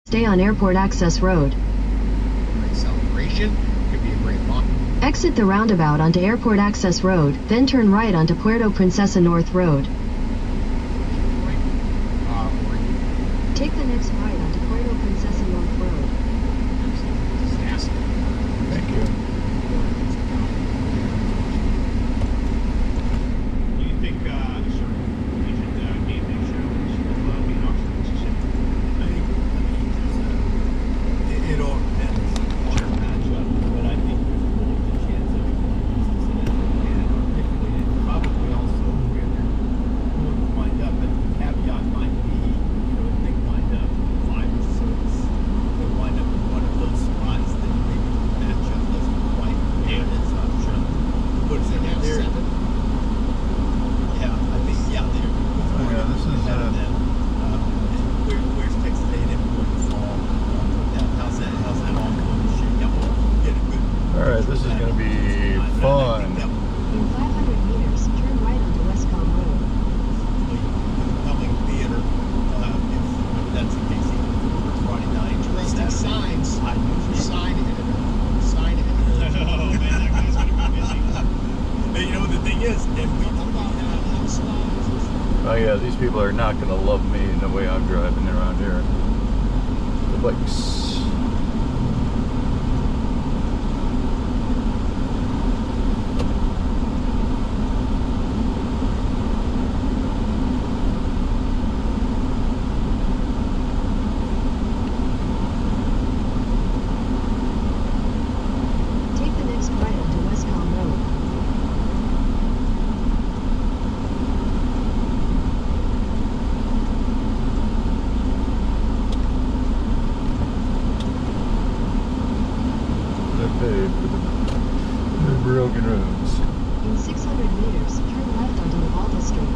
Stay on Airport Access Road. Great celebration. Could be a great walk. Exit the roundabout onto Airport Access Road, then turn right onto Puerto Princesa North Road. Take the next right onto Puerto Princesa North Road. Thank you. Do you think we should game day show will be in Oxen, Mississippi? I think, it all depends on the matchup, but I think there's a really good chance of Cincinnati and particularly probably also where they're going to wind up. But the caveat might be, if they wind up 5 or 6, they wind up in one of those spots that maybe the matchup doesn't quite there. It's not sure. What is it? They're 7? Yeah, I think they're. Oh, yeah, this is ahead of them. Where's Texas A&M going to fall? How's that all going to shake out? We'll get a good. All right, this is going to be fun. In 500 meters, turn right onto Westcomb Road. Compelling theater, if that's the case, even for Friday night. Interesting signs. Sign it. Oh man, that guy's gonna be busy. And the thing is, and we Oh yeah, these people are not going to love me in the way I'm driving around here. The bikes. Take the next right onto Westcomb Road. They're paid for the broken roads. In 600 meters, turn left onto Uvalde Street.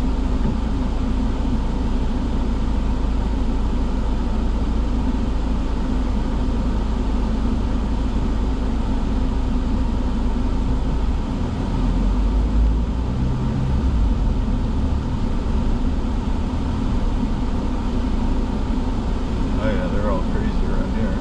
Oh yeah, they're all crazy around here.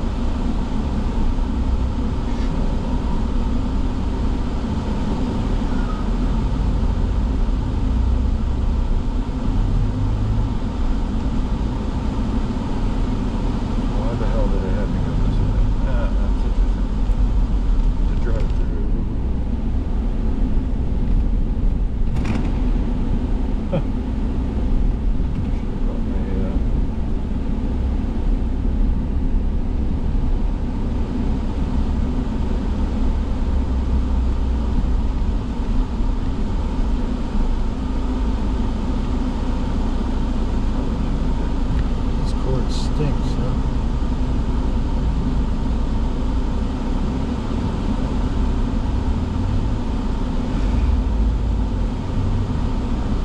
Why the hell did I have to go this way? That's interesting. To drive through. Huh. Should've brought my, This cord stinks, huh?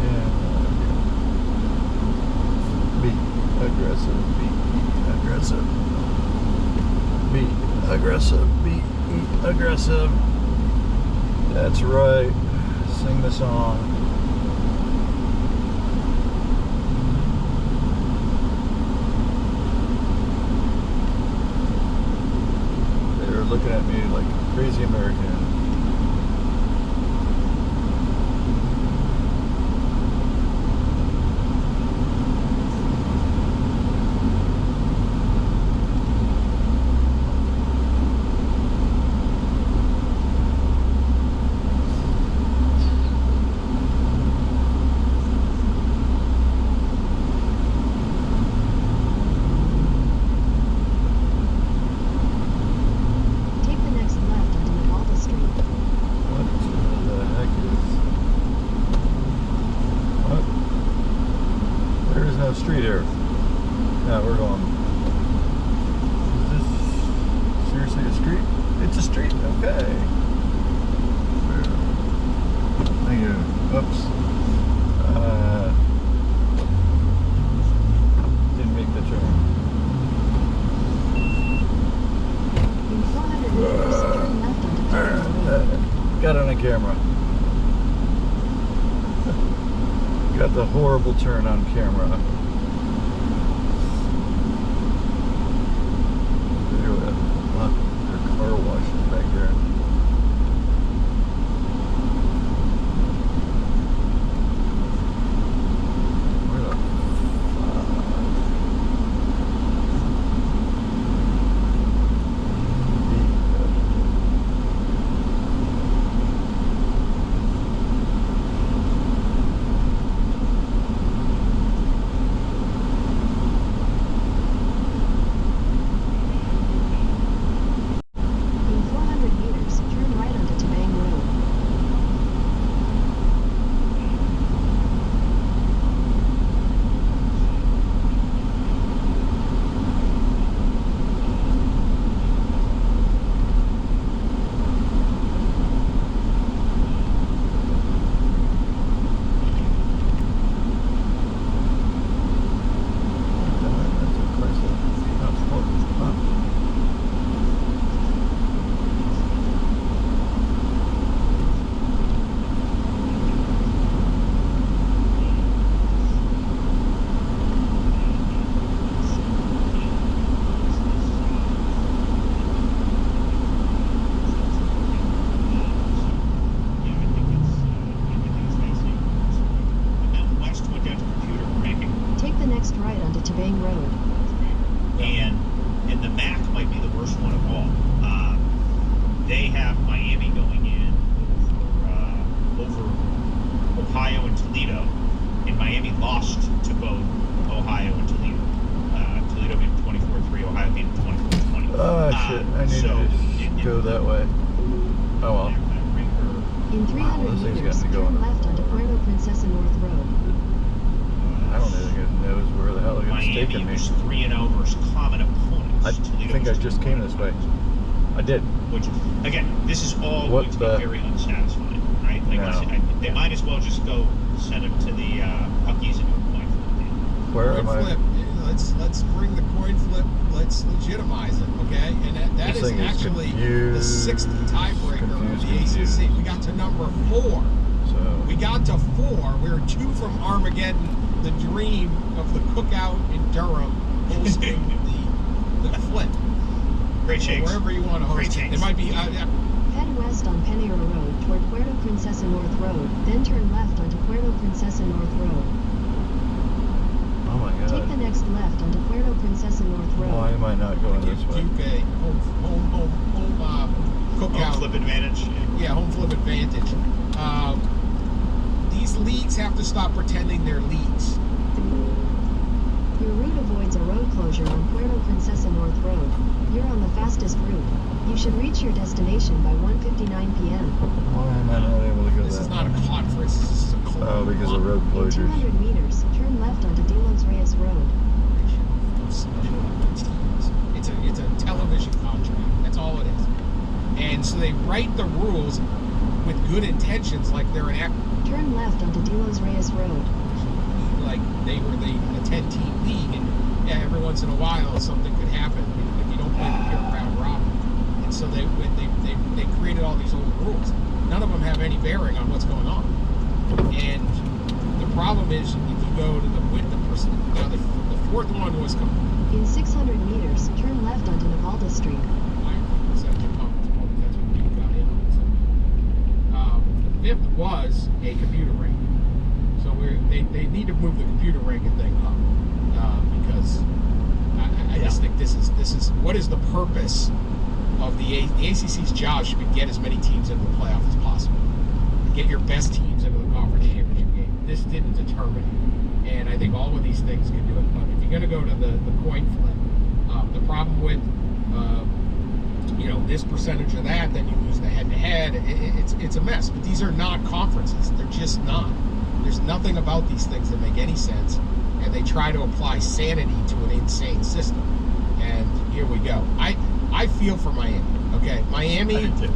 Yeah. Be aggressive. Be aggressive. Be aggressive. Be aggressive. That's right. Sing the song. They're looking at me like a crazy American. Take the next left onto Uvalde Street. What the heck is... What? There is no street here. Yeah, we're going... Is this seriously a street? It's a street, okay. Thank you. Oops. Didn't make the turn. In 400 meters, turn left onto Puerto Road. Got on a camera. Got the horrible turn on camera. one of all. They have Miami going in over Ohio and Toledo, and Miami lost to both Ohio and Toledo. Toledo beat 24-3, Ohio beat 24-20. Oh shit! I need to just go that way. Oh well. In 300 this thing's meters, got me going. turn left onto Puerto Princesa North Road. I don't even know where the hell it's Miami taking me. was 3-0 versus common opponents. I Toledo think I was just came this way. I did. Which, again, this is all What going to the- be very unsatisfying, right? Like, No. they might as well just go send them to the Huckies and do a point flip. Where Coin am I? flip. Let's bring the coin flip. Let's legitimize it, okay? And that This is thing is actually the confused, 6th tiebreaker of the confused. ACC. We got to number 4. So We got to 4. We were 2 from Armageddon, the dream of the cookout in Durham, hosting the flip. Great So shakes. wherever you want to Great host it. shakes. It might be. Head west on Panera Road toward Puerto Princesa North Road, then turn left onto Puerto Princesa North Road. oh my Take the god. next left onto Puerto Princesa North Road. Why am I not going Give this way? Duke a home cookout. Home flip advantage. Yeah, home flip advantage. These leagues have to stop pretending they're leagues. Your route avoids a road closure on Puerto Princesa North Road. You're on the fastest route. You should reach your destination by 1:59 p.m. Why am I not able to go This that is not a way? conference. This is a club. Oh, because of road In closures. 200 meters, turn left onto De Los Reyes Road. It's a television contract. That's all it is. And so they write the rules with good intentions, like they're an act. Turn left onto De Los Reyes Road. Like they were a 10-team league, and every once in a while something could happen if you don't play the pure round robin. And so they created all these old rules. None of them have any bearing on what's going on. And the problem is, if you go to the 4th one was In 600 meters, turn left onto Navalda Street. The 5th was a computer ring. So they need to move the computer ranking thing up because I just think this is what is the purpose of the ACC's job should be get as many teams into the playoff as possible, get your best teams into the conference championship game. This didn't determine it, and I think all of these things can do it. But if you're going to go to the coin flip, the problem with this percentage of that, then you lose the head-to-head. It's a mess. But these are not conferences. They're just not. There's nothing about these things that make any sense, and they try to apply sanity to an insane system. And here we go. I feel for Miami. Okay, Miami. I do too.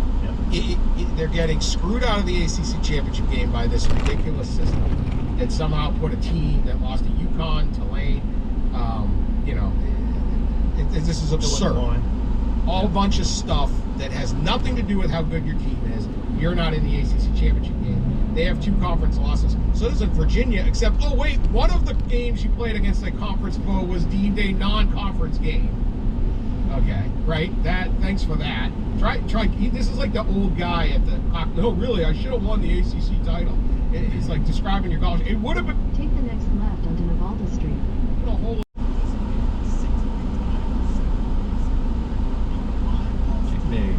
Yeah. They're getting screwed out of the ACC championship game by this ridiculous system that somehow put a team that lost to UConn, Tulane. This is absurd. All bunch of stuff that has nothing to do with how good your team is. You're not in the ACC championship game. They have 2 conference losses. So doesn't Virginia, except, oh wait, one of the games you played against a conference foe was deemed a non-conference game. Okay, right? Thanks for that. Try. This is like the old guy at the, no, really, I should have won the ACC title. It's like describing your college. It would have been Take the next left onto Navalda Street. a whole Me.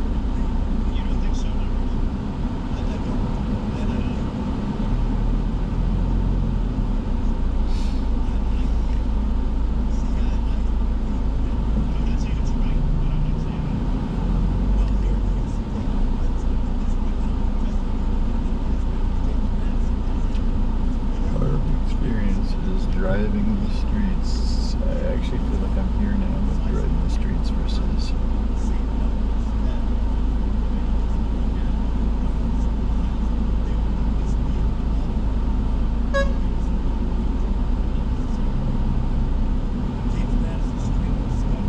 You don't think so? I'm not saying it's right, but I'm not saying Part of the experience is driving the streets. I actually feel like I'm here now with driving the streets versus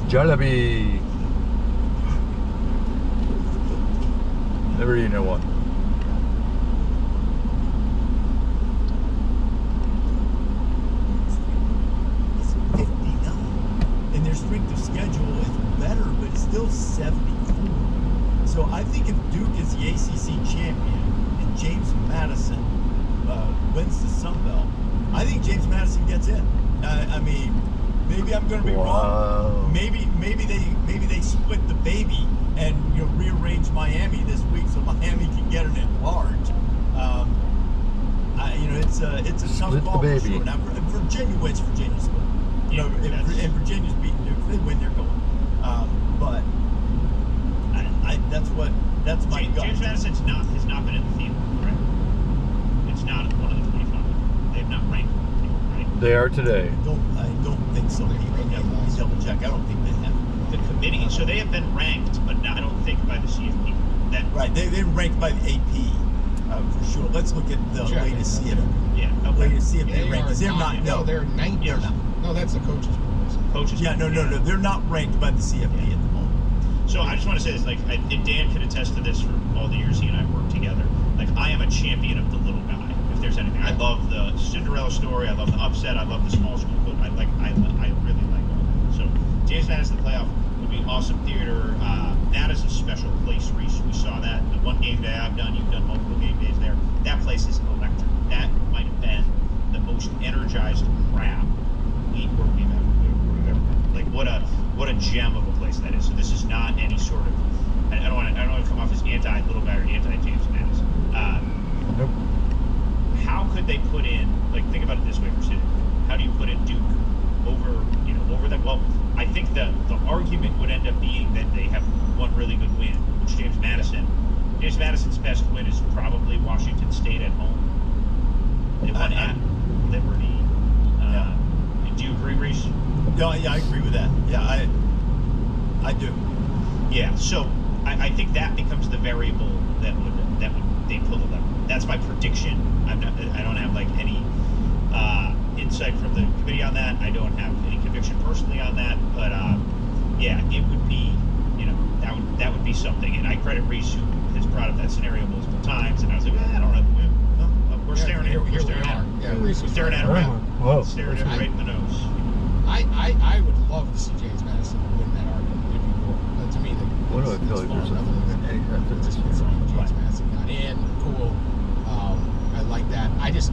Jalebi. Never eaten a one. It's 59, and their strength of schedule is better, but it's still 74. So I think if Duke is the ACC champion and James Madison wins the Sun Belt, I think James Madison gets in. I mean, maybe I'm going to be wrong. Maybe they split the baby and rearrange Miami this week so Miami can get an at-large. It's a tough ball for sure. Now, Virginia wins. Virginia's split. And Virginia's beating Duke. If they win, they're going. But that's my gut. James Madison has not been in the field, right? It's not one of the 25. They've not ranked, right? They are today. I don't think so. Let me double check. I don't think they have. The committee, so they have been ranked, but I don't think by the CFP. Right, they're ranked by the AP for sure. Let's look at the latest CFP. Yeah, okay. Latest CFP rankings. They're not. No, they're 9th. They're not. No, that's the coaches' polls. Coaches. Yeah, no. They're not ranked by the CFP at the moment. So I just want to say this, and Dan can attest to this for all the years he and I worked together. I am a champion of the little guy. If there's anything, I love the Cinderella story. I love the upset. I love the small school coach. I really like all that. So James Madison playoff would be awesome theater. That is a special place, Reese. We saw that the one game day I've done. You've done multiple game days there. That place is electric. That might have been the most energized crowd we've ever what a gem of a place that is. So this is not any sort of. I don't want to come off as anti-little guy or anti-James Madison. Nope. How could they put in, think about it this way, Precision. How do you put in Duke over them? Well, I think the argument would end up being that they have one really good win, which James Madison's best win is probably Washington State at home. They won at Liberty. Do you agree, Reese? Yeah, I agree with that. Yeah, I do. Yeah, so I think that becomes the variable that would they pull the lever. That's my prediction. I don't have any insight from the committee on that. I don't have any conviction personally on that, but it would be that would be something. And I credit Reese, who has brought up that scenario multiple times, and I was like, I don't know. We're staring at it. We're staring at it. Yeah, Reese was staring at it. Whoa. Staring at it right in the nose. I would love to see James Madison win that argument. It'd be cool. To me, What do I feel like there's a James Madison got in. Cool. I like that. I just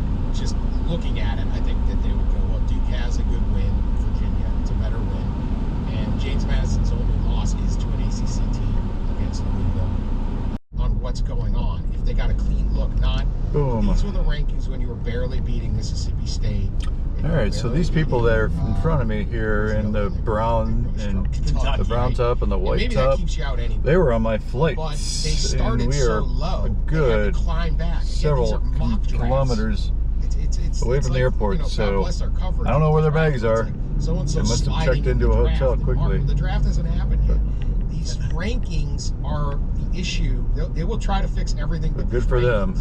looking at it, I think that they would go, well, Duke has a good win. Virginia, it's a better win. And James Madison's only loss is to an ACC team against Louisville. On what's going on. If they got a clean look, not these were the rankings when you were barely beating Mississippi State. All right, so these people that are in front of me here in the brown and the brown top and the white maybe top, that keeps you out anyway. they were on my flight, But they started and we so are low, a good climb back. several kilometers away from the airport. So I don't know where their bags are. They must have checked into a hotel quickly. The draft hasn't happened yet. These rankings are the issue. They will try to fix everything. But good for them.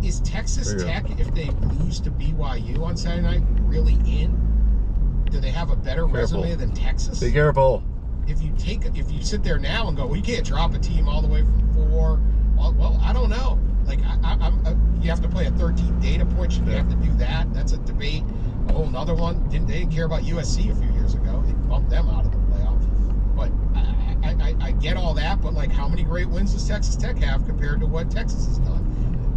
Is Texas Tech, if they lose to BYU on Saturday night, really in? Do they have a better resume than Texas? Be careful. If you sit there now and go, well, you can't drop a team all the way from 4. Well, I don't know. You have to play a 13 data point. Should you have to do that? That's a debate. A whole nother one. They didn't care about USC a few years ago. They bumped them out of the playoff. But I get all that. But how many great wins does Texas Tech have compared to what Texas has done?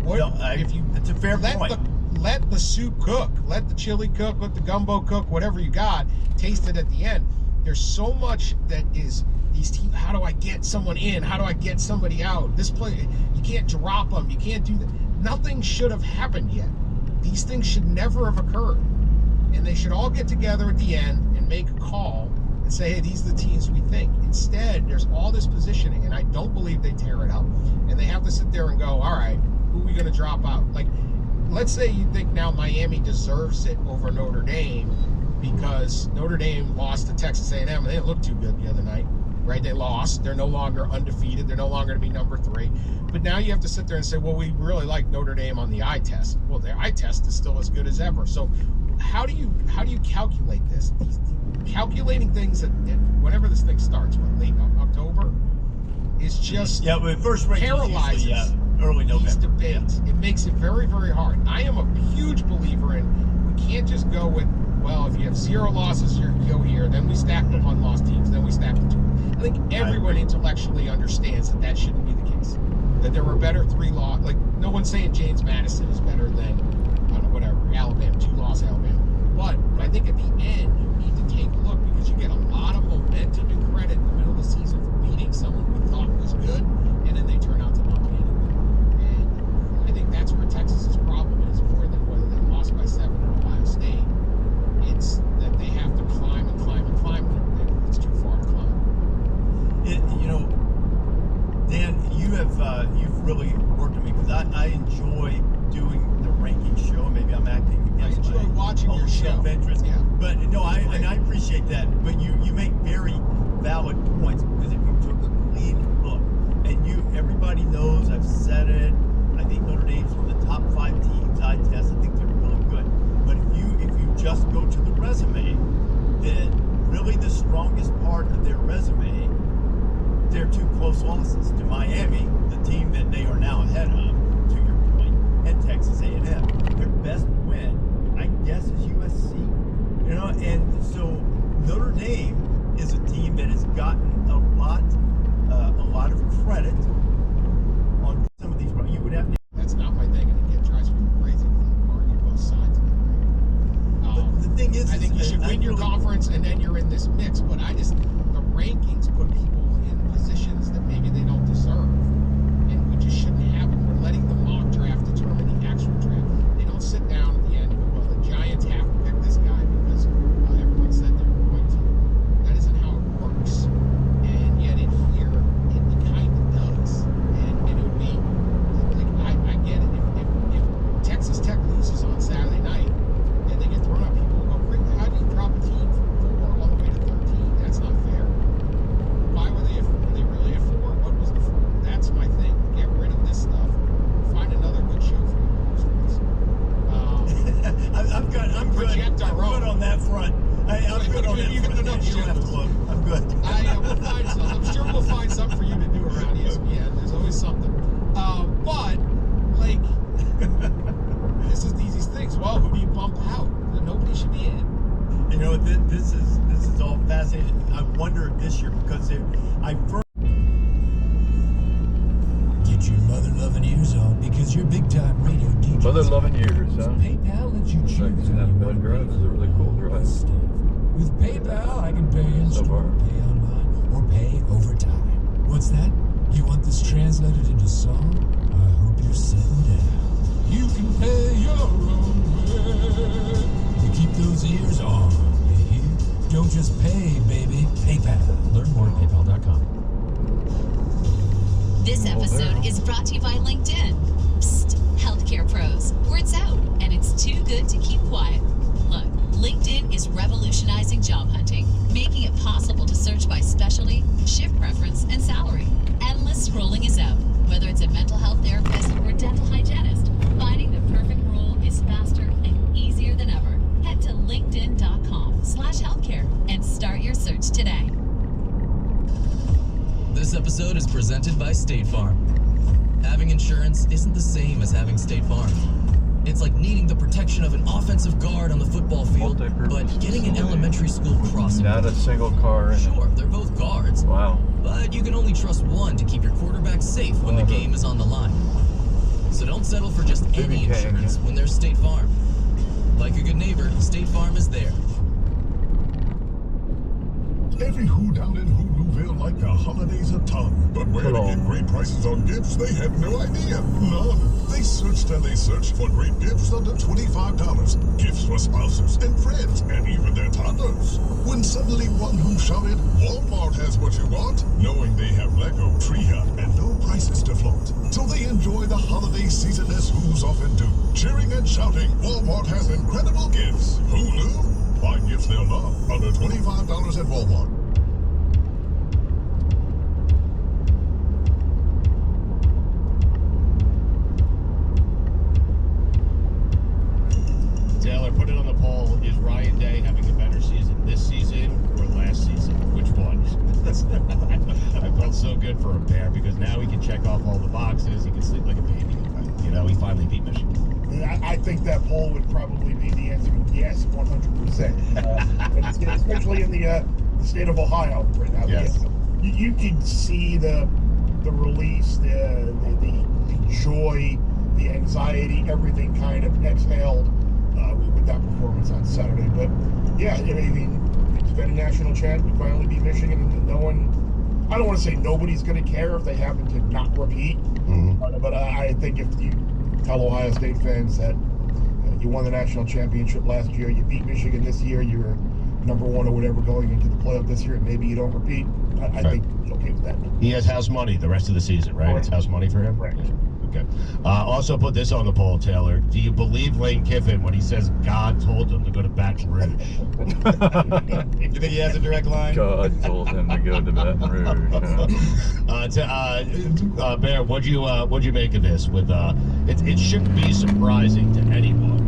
It's a fair point. Let the soup cook, let the chili cook, let the gumbo cook, whatever you got, taste it at the end. There's so much that is these teams. How do I get someone in? How do I get somebody out? This play, you can't drop them. You can't do that. Nothing should have happened yet. These things should never have occurred. And they should all get together at the end and make a call and say, hey, these are the teams we think. Instead, there's all this positioning, and I don't believe they tear it up. And they have to sit there and go, all right, who are we going to drop out? Let's say you think now Miami deserves it over Notre Dame because Notre Dame lost to Texas A&M and they didn't look too good the other night, right? They lost. They're no longer undefeated. They're no longer to be number 3. But now you have to sit there and say, well, we really like Notre Dame on the eye test. Well, their eye test is still as good as ever. So how do you calculate this? Calculating things at whenever this thing starts, late October, is just but first paralyzes early November. These debates. It makes it very, very hard. I am a huge believer in we can't just go with well, if you have 0 losses, you go here. Then we stack the 1-loss teams. Then we stack the 2. I think everyone intellectually understands that that shouldn't be the case. That there were better 3-loss. Like, no one's saying James Madison is better than, I don't know, whatever, Alabama, 2-loss Alabama. But I think at the end, you need to take a look because you get a lot of momentum and credit in the middle of the season for beating someone we thought was good, and then they turn out to not be any good. And I think that's where Texas's problem is, more than whether they lost by 7 at Ohio State. It's that they have to climb and climb and climb. It's too far to climb. You know, Dan, you've really worked with me because I enjoy doing the ranking show. Maybe I'm acting against I enjoy watching your show. Self-interest. Yeah. But no, I appreciate that. But you make very valid points because if you took a clean look and everybody knows I've said it. I think Notre Dame's one of the top 5 teams I test. I think they're really good. But if you just go to the resume, then really the strongest part of their resume, they're 2 close losses to Miami, the team that they are now ahead of, to your point, and Texas A&M. Their best win, I guess, is USC. You know, and so Notre Dame is a team that has gotten a lot of credit on some of these. You would have to. That's not my thing, and it drives me crazy to argue both sides of it. But the thing is, I think you should win your conference, and then you're in this mix. But the rankings put people in positions that maybe they don't deserve, and we just shouldn't have them. We're letting the mock draft determine the actual draft. They don't sit down at the end and go, well, the Giants have to pick this guy because everyone said they were going to. That isn't how it works. And yet in here, it kind of does. And it would be, like, I get it. If Texas Tech loses on Saturday night and they get thrown out, people will go, great, how do you drop a team from 4 all the way to 13? That's not fair. Why were they really at 4? What was the 4? That's my thing. Get rid of this stuff. Find another good show for you. I'm good. I'm good on that front. I'm good on that front. You don't have to look. I'm good. We'll find something. I'm sure we'll find something for you to do around ESPN. There's always something. But, like, this is the easiest things. Well, who do you bump out? Nobody should be in. You know, this is all fascinating. I wonder this year because I first get your mother-loving ears on because your big-time radio DJ. Mother-loving ears, huh? PayPal lets you choose. It's not a bad drive. It's a really cool drive. With PayPal, I can pay in So far. store, pay online, or pay over time. What's that? You want this translated into song? I hope you're sitting down. You can pay your own way. You keep those ears on, you hear? Don't just pay, baby. PayPal. Learn more at PayPal.com. This episode is brought to you by LinkedIn. Psst, healthcare pros. Word's out, and it's too good to keep quiet. Look, LinkedIn is revolutionizing job hunting, making it possible to search by specialty, shift preference, and salary. Endless scrolling is out. Whether it's a mental health therapist or dental hygienist, finding the perfect role is faster and easier than ever. Head to linkedin.com/healthcare and start your search today. This episode is presented by State Farm. Having insurance isn't the same as having State Farm. It's like needing the protection of an offensive guard on the football field, but getting an elementary school crossing. Not a single car in it. Sure, they're both guards. Wow. But you can only trust one to keep your quarterback safe when the game is on the line. So don't settle for just any insurance when there's State Farm. Like a good neighbor, State Farm is there. Every who down in Hulu'ville like the holidays a ton. But where to get great prices on gifts, they had no idea. None. They searched and they searched for great gifts under $25. Gifts for spouses and friends and even their toddlers. When suddenly one who shouted, Walmart has what you want, knowing they have Lego, Tree Hut, and no prices to float. So they enjoy the holiday season as who's often do. Cheering and shouting, Walmart has incredible gifts. Hulu? Find gifts they'll love under $25 at Walmart. Taylor, put it on the poll. Is Ryan Day having a better season this season or last season? Which one? I felt so good for him, Bear, because now he can check off all the boxes. He can sleep like a baby. we finally beat Michigan? I think that poll would probably be the answer. Yes, 100%. Especially in the state of Ohio right now. Yes. You can see the release, the joy, the anxiety, everything kind of exhaled with that performance on Saturday. But yeah, I mean, defending national champ, we finally beat Michigan, and no one. I don't want to say nobody's going to care if they happen to not repeat, but I think if you tell Ohio State fans that you won the national championship last year, you beat Michigan this year, you're number one or whatever going into the playoff this year, and maybe you don't repeat, I think he's okay with that. He has house money the rest of the season, right? It's house money for him? Right. Okay. Also put this on the poll, Taylor. Do you believe Lane Kiffin when he says God told him to go to Baton Rouge? You think he has a direct line? God told him to go to Baton Rouge. Bear, what'd you make of this? With it shouldn't be surprising to anyone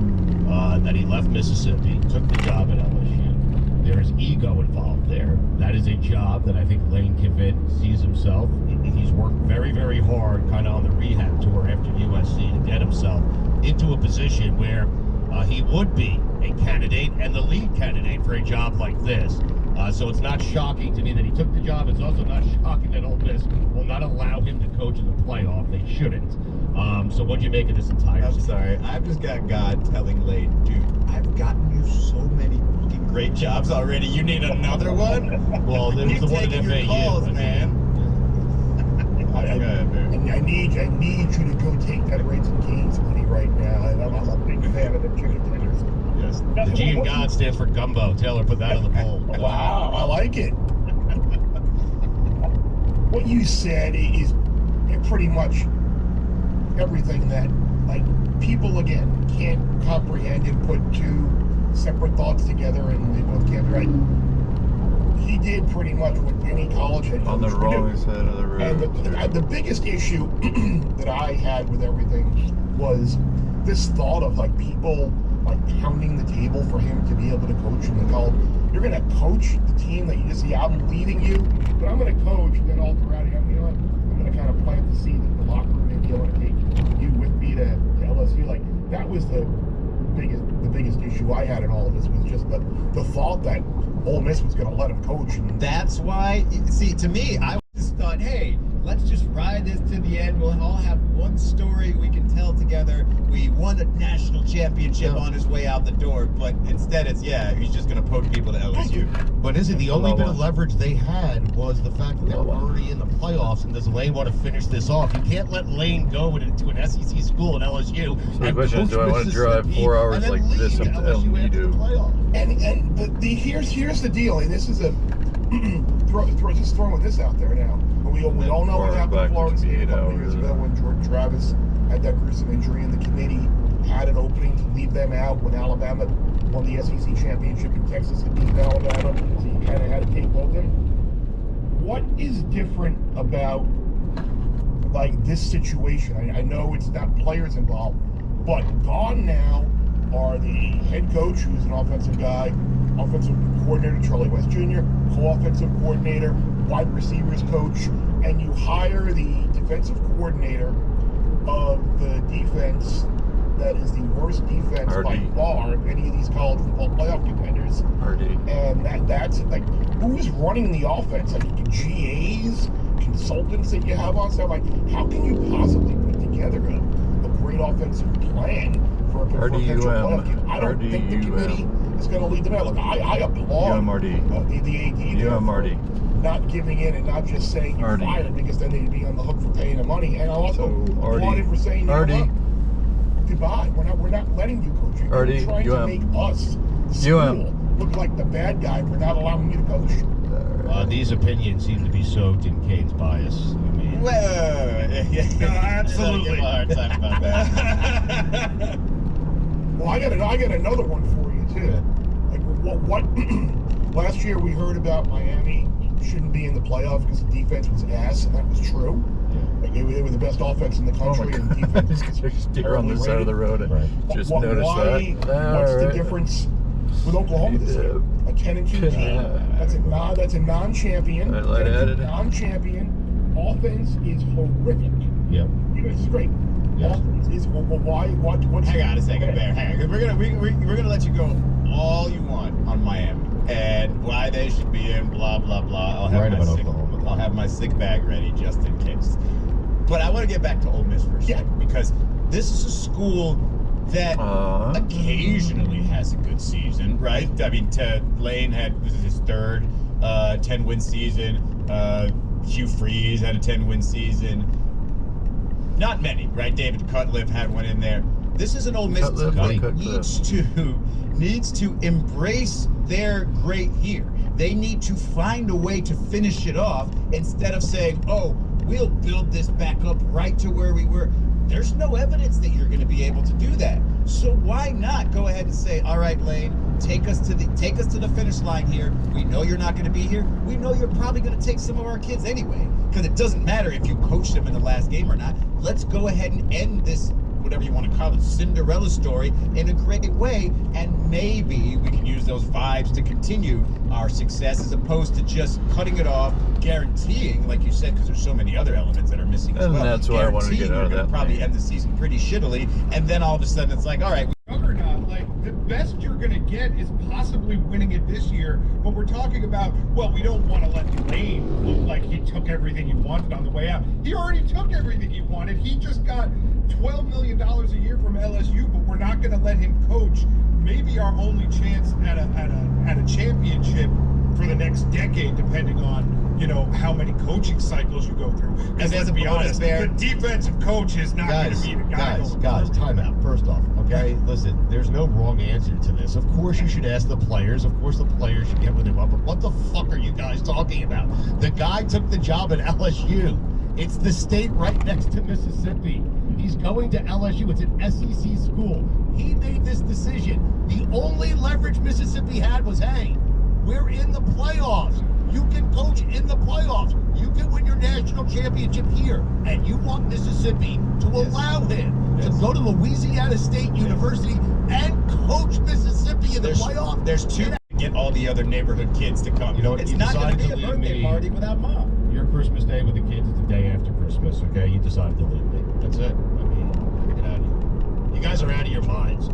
that he left Mississippi, took the job at LSU. There is ego involved there. That is a job that I think Lane Kiffin sees himself. He's worked very, very hard kind of on the rehab tour after USC to get himself into a position where he would be a candidate and the lead candidate for a job like this. So it's not shocking to me that he took the job. It's also not shocking that Ole Miss will not allow him to coach in the playoff. They shouldn't. So what'd you make of this entire I'm situation? sorry. I've just got God telling Lane, dude, I've gotten you so many fucking great jobs already. You need another one? Well, there was the one at taking your FAU. calls, man. I need you to go take that Raising Cane's money right now. And I'm a big fan of the chicken tenders. Yes. The G in God stands for gumbo. Taylor, put that on the poll. Wow, I like it. What you said is pretty much everything that, like, people again can't comprehend and put two separate thoughts together, and they both can't be right. He did pretty much what any college head coach On the would wrong do. side of the road. And the biggest issue that I had with everything was this thought of, like, people like pounding the table for him to be able to coach, and they called, you're going to coach the team that you just see, I'm leaving you, but I'm going to coach, and then all throughout it, I'm going to kind of plant the seed in the locker room, maybe I want to take you with me to LSU. Like, that was the biggest issue I had in all of this, was just the thought that Ole Miss was going to let him coach. And That's why, see, to me, I just thought, hey, let's just ride this to the end. We'll all have one story we can tell together. We won a national championship on his way out the door, but instead it's, he's just going to poke people to LSU. But is it the only bit of leverage they had was the fact that they were already in the playoffs, and does Lane want to finish this off? You can't let Lane go into an SEC school in LSU. So the question is, do I want to drive 4 hours like this up to LSU? And here's the deal, and this is a just throwing this out there now. We all know what happened in Florida State a couple years ago when George Travis had that gruesome injury, and the committee had an opening to leave them out when Alabama won the SEC championship and Texas had beaten Alabama, so you kind of had to take both of them. What is different about, like, this situation? I know it's not players involved, but gone now are the head coach, who's an offensive guy, offensive coordinator Charlie West Jr., co-offensive coordinator, wide receivers coach, and you hire the defensive coordinator of the defense that is the worst defense by far of any of these college football playoff contenders. And that's like, who's running the offense? Like, GAs, consultants that you have on staff? Like, how can you possibly put together a great offensive plan for a potential playoff game? I don't think the committee is going to lead them out. Look, I applaud the AD not giving in and not just saying you're fired, because then they'd be on the hook for paying the money. And I also applaud him for saying, you know what? Goodbye. We're not letting you coach. You're trying to make us school look like the bad guy for not allowing you to coach. These opinions seem to be soaked in Kane's bias. I mean, no, absolutely. Give a hard time about that. Well, I got another one for you too. Like, what? Last year we heard about Miami shouldn't be in the playoffs because the defense was ass, and that was true. Like, they were the best offense in the country, and the defense was deer on this side of the road. Just noticed that. What's the difference with Oklahoma this year? A 10-2 team. That's a non-champion. Non-champion. Offense is horrific. Yep. You guys is great. Yes. Why? What? Hang on a second, Bear. Hang on. We're gonna let you go all you want on Miami and why they should be in. Blah blah blah. I'll have my sick bag ready just in case. But I want to get back to Ole Miss for a second because this is a school that occasionally has a good season, right? I mean, Lane this is his third 10-win season. Hugh Freeze had a 10-win season. Not many, right? David Cutcliffe had one in there. This is an Ole Miss team that needs to embrace their great year. They need to find a way to finish it off instead of saying, oh, we'll build this back up right to where we were. There's no evidence that you're going to be able to do that. So why not go ahead and say, all right, Lane, take us to the finish line here. We know you're not going to be here. We know you're probably going to take some of our kids anyway, because it doesn't matter if you coach them in the last game or not. Let's go ahead and end this, whatever you want to call it, Cinderella story in a great way, and maybe we can use those vibes to continue our success as opposed to just cutting it off, guaranteeing, like you said, because there's so many other elements that are missing as well. And that's why I wanted to get out of that. Probably end the season pretty shittily, and then all of a sudden it's like, all right. Juggernaut, like the best you're going to get is possibly winning it this year, but we're talking about, well, we don't want to let Lane look like he took everything he wanted on the way out. He already took everything he wanted. He just got $12 million a year from LSU, but we're not going to let him coach maybe our only chance at a championship for the next decade, depending on, you know, how many coaching cycles you go through. And let's be honest, the defensive coach is not going to be the guy. Guys, time out. First off, okay? Listen, there's no wrong answer to this. Of course you should ask the players. Of course the players should get with him up. But what the fuck are you guys talking about? The guy took the job at LSU. It's the state right next to Mississippi. He's going to LSU. It's an SEC school. He made this decision. The only leverage Mississippi had was, hey, we're in the playoffs. You can coach in the playoffs. You can win your national championship here. And you want Mississippi to allow him to go to Louisiana State University and coach Mississippi in the playoffs. There's two. Get all the other neighborhood kids to come. You know, it's not going to be a birthday party without mom. Your Christmas day with the kids is the day after Christmas, okay? You decided to leave me. That's it. I mean, get out of here. You guys are out of your minds.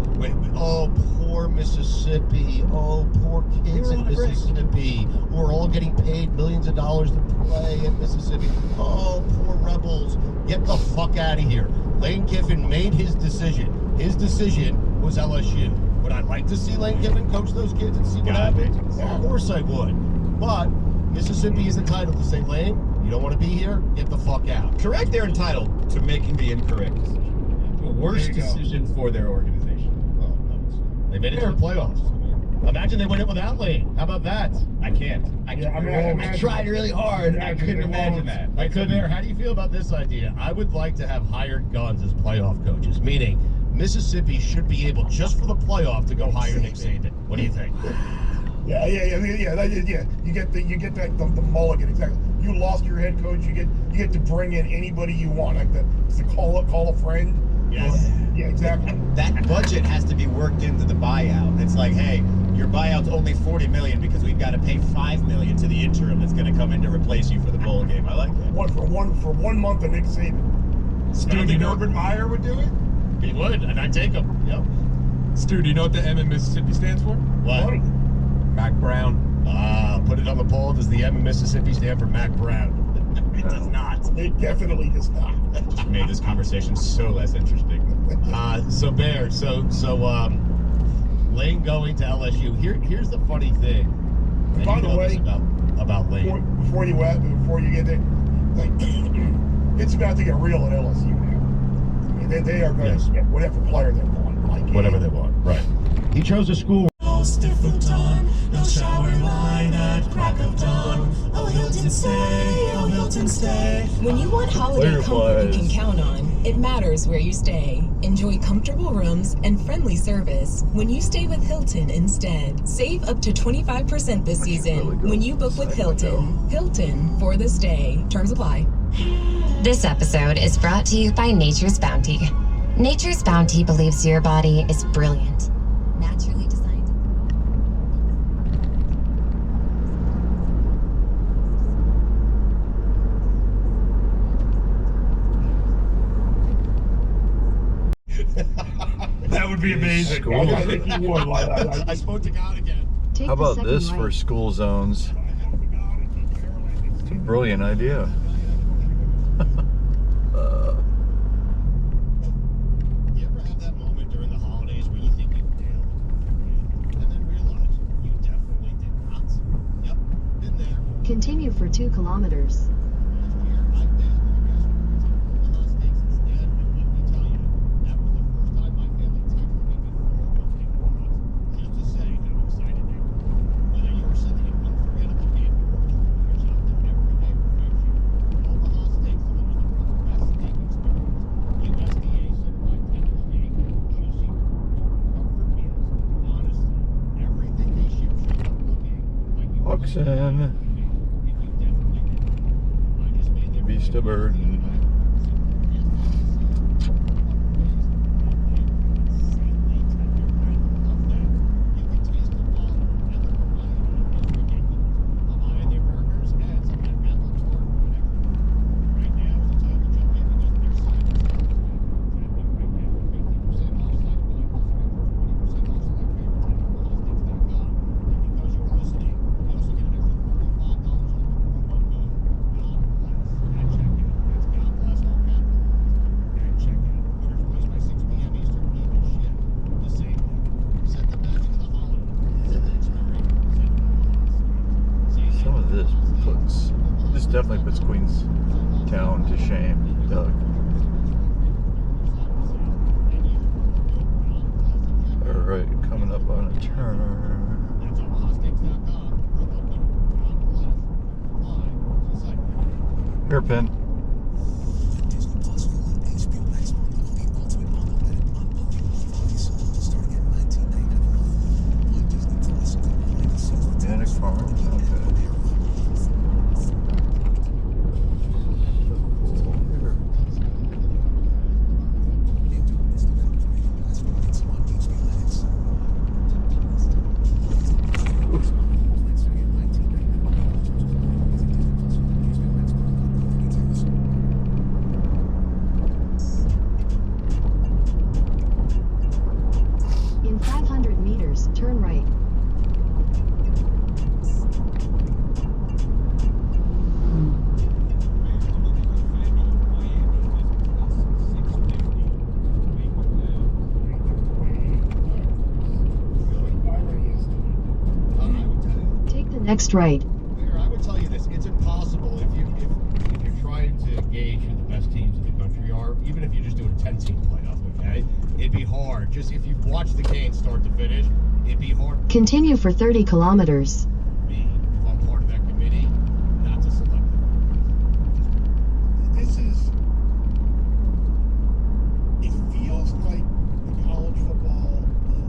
Oh, poor Mississippi. Oh, poor kids in Mississippi who are all getting paid millions of dollars to play in Mississippi. Oh, poor rebels. Get the fuck out of here. Lane Kiffin made his decision. His decision was LSU. Would I like to see Lane Kiffin coach those kids and see what happens? Of course I would. But Mississippi is entitled to say, Lane, you don't want to be here? Get the fuck out. Correct, they're entitled to making the incorrect decision. The worst decision for their organization. Well, no, they made it to the playoffs. Imagine they went in without Lane. How about that? I can't. I tried really hard. I couldn't imagine that. I couldn't. How do you feel about this idea? I would like to have hired guns as playoff coaches, meaning Mississippi should be able, just for the playoff, to go hire Nick Saban. What do you think? Yeah. You get the mulligan, exactly. You lost your head coach. You get to bring in anybody you want, like to call a friend. Yes. Yeah, exactly. That budget has to be worked into the buyout. It's like, hey, your buyout's only $40 million because we've got to pay $5 million to the interim that's going to come in to replace you for the bowl game. I like that. For one month of Nick Saban. Stu, do you know Urban Meyer would do it? He would, and I'd take him. Yep. Stu, do you know what the M in Mississippi stands for? What? Mac Brown. Put it on the poll. Does the M in Mississippi stand for Mac Brown? It does not. It definitely does not. It made this conversation so less interesting. So Bear, Lane going to LSU. Here's the funny thing. By the way, about Lane. Before you get there, like it's about to get real at LSU now. I mean, they are going to get whatever player they want. Like whatever they want. Right. He chose a school. No stiff futon, no shower line at crack of dawn. Oh, Hilton stay, oh, Hilton stay. When you want holiday comfort you can count on, it matters where you stay. Enjoy comfortable rooms and friendly service when you stay with Hilton instead. Save up to 25% this season when you book with Hilton. Hilton for the stay. Terms apply. This episode is brought to you by Nature's Bounty. Nature's Bounty believes your body is brilliant. Naturally designed. be amazing. Schools. I think he would. I spoke to God again. Take How the about second this right. for school zones? It's a brilliant idea. You ever have that moment during the holidays where you think you nailed it, and then realize you definitely did not? Yep, been there. Continue for 2 kilometers. Last year, I failed in a restaurant. The hot steaks instead, and let me tell you, that was the first time my family texted me before opening products, just to say how excited they were. Whether you were sending an unforgettable gift or treating yourself to everyday perfection, all the hot steaks deliver the world's best steak experience. USDA certified tender steak, juicy comfort meals. Honestly, everything they ship shows up looking like you Oxen. Beast of burden. This definitely puts Queenstown to shame, Doug. Alright, coming up on a turn. Hairpin. Organic farms, okay. In 500 meters, turn right. Take the next right. Mayor, I would tell you this: it's impossible if you're trying to gauge who the best teams in the country are, even if you're just doing a 10-team playoff. Okay, it'd be hard. Just if you've watched the game start to finish, it'd be hard. Continue for 30 kilometers. Me, if I'm part of that committee, not to select them. This is. It feels like the college football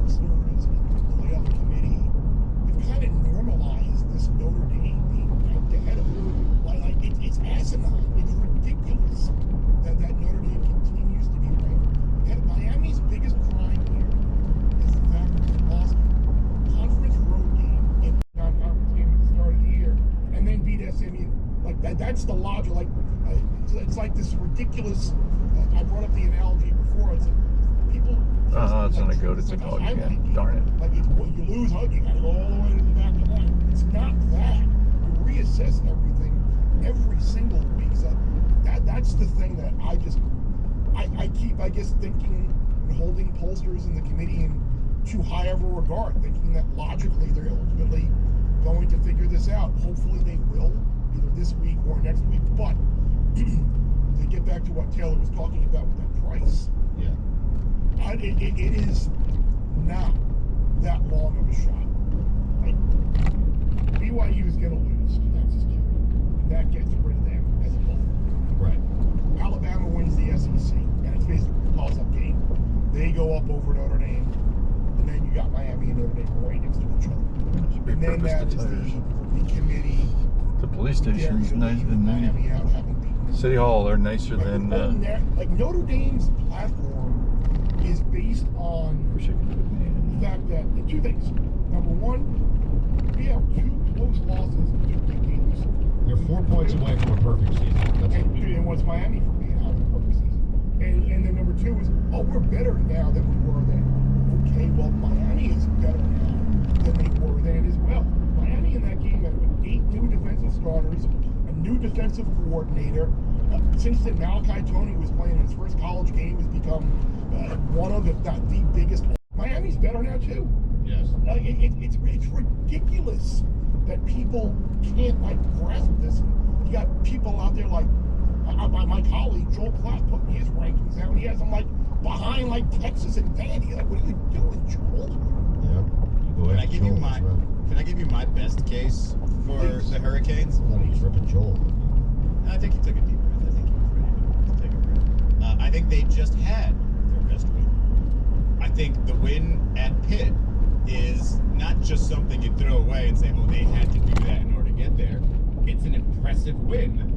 listeners and the playoff committee have kind of normalized this Notre Dame being ranked ahead of them. Like it's asinine. It's ridiculous that Notre Dame continues to be ranked. And Miami's biggest crime here is the fact that they lost a conference road game in non-conference game at the start of the year, and then beat SMU. Like that's the logic. Like it's like this ridiculous. I brought up the analogy before. It's people. It's gonna go to Tacoma again. Darn it. Like when you lose, you gotta go all the way to the back of the line. It's not that. You reassess everything every single week. So that's the thing that I keep, I guess, thinking and holding pollsters in the committee in too high of a regard, thinking that logically they're ultimately going to figure this out. Hopefully they will, either this week or next week. But to get back to what Taylor was talking about with that price, Yeah. it is not that long of a shot. Like BYU is going to lose to Texas Tech, and that gets rid of them as a whole. Right. Alabama wins the SEC, and it's basically a toss-up game. They go up over Notre Dame, and then you got Miami and Notre Dame right next to each other. And then that is the committee. The police station's nice and Miami out having beaten City Hall are nicer than. Like Notre Dame's platform is based on the fact that two things. Number one, we have 2 close losses in 2 big games. They're 4 points away from a perfect season. That's And what's Miami for being out of the perfect season? And then number 2 is, we're better now than we were then. Okay, well, Miami is better now than they were then as well. Miami in that game had 8 new defensive starters, a new defensive coordinator. Since then, Malachi Tony was playing in his first college game, has become one of, if not the biggest. Miami's better now too. Yes. It's ridiculous that people can't grasp this. You got people out there like my colleague Joel Klatt putting his rankings out. He has them behind Texas and Vandy. What are you doing, Joel? Yeah. Go ahead. Can I give you my best case for the Hurricanes? I thought he was ripping Joel. I think he took a deep breath. I think he was ready to take a breath. I think they just had their best win. I think the win at Pitt is not just something you throw away and say, oh, they had to do that in order to get there. It's an impressive win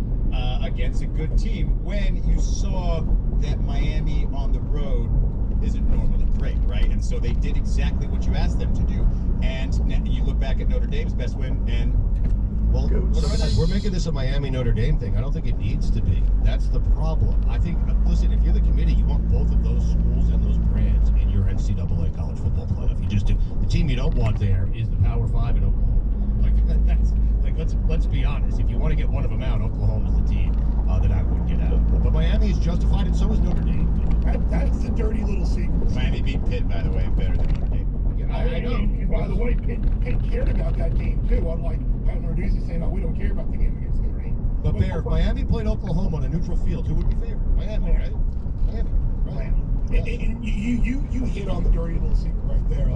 against a good team when you saw that Miami on the road isn't normally great, right? And so they did exactly what you asked them to do. And now you look back at Notre Dame's best win, and well, we're making this a Miami Notre Dame thing. I don't think it needs to be. That's the problem. I think, listen, if you're the committee, you want both of those schools and those brands in your NCAA college football playoff. You just do. The team you don't want there is the Power 5 in Oklahoma. Let's be honest. If you want to get one of them out, Oklahoma's the team that I would get out. But Miami is justified, and so is Notre Dame. That's the dirty little secret. Miami beat Pitt, by the way, better than Notre Dame. I know. And by the way, Pitt cared about that game too. Unlike Pat Narduzzi saying, "No, we don't care about the game against Notre Dame." But if Miami played Oklahoma on a neutral field, who would be favored? Miami, right? Miami. And you hit on the dirty little secret right there.